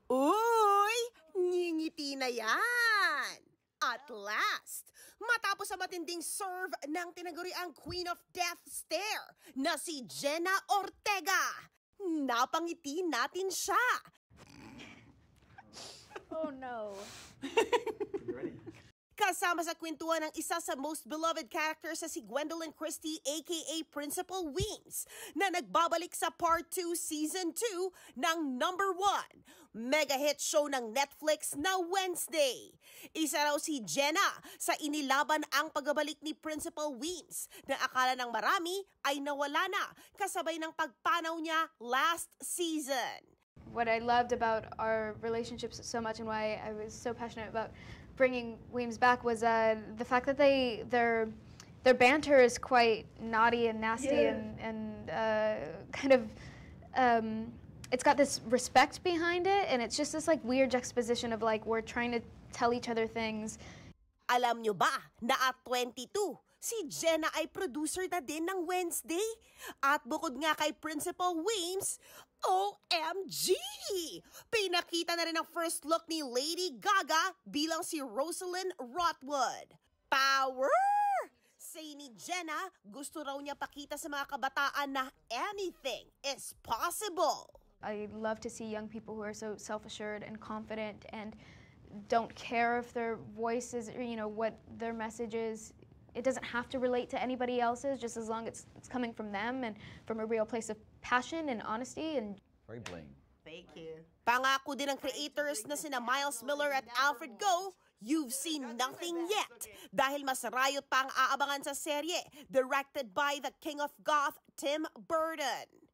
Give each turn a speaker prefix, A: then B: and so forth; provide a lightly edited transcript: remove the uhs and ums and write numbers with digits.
A: Uy! Ngingiti na yan! At last, matapos sa matinding serve ng tinaguriang Queen of Death Stare na si Jenna Ortega, napangiti natin siya.
B: Oh no.
A: Kasama sa kwentuhan ng isa sa most beloved characters sa si Gwendolyn Christie aka Principal Weems na nagbabalik sa Part 2 Season 2 ng number 1 mega hit show ng Netflix na Wednesday. Isa raw si Jenna sa inilaban ang pagbabalik ni Principal Weems na akala ng marami ay nawala na kasabay ng pagpanaw niya last season.
B: What I loved about our relationships so much and why I was so passionate about bringing Weems back was the fact that their banter is quite naughty and nasty and kind of it's got this respect behind it, and it's just this like weird juxtaposition of like we're trying to tell each other things.
A: Alam nyo ba na at 22, si Jenna ay producer na din ng Wednesday? At bukod nga kay Principal Weems, OMG! Pinakita na rin ang first look ni Lady Gaga bilang si Rosalind Rotwood. Power! Say ni Jenna, gusto raw niya pakita sa mga kabataan na anything is possible.
B: I love to see young people who are so self-assured and confident and don't care if their voice is, you know, what their message is. It doesn't have to relate to anybody else's, just as long as it's coming from them and from a real place of passion and honesty. And
C: very bling.
A: Thank you. Pangako din ng creators na sina Miles Miller at Alfred Go, you've seen nothing yet. Dahil mas rayot pa ang aabangan sa serye, directed by the King of Goth, Tim Burton.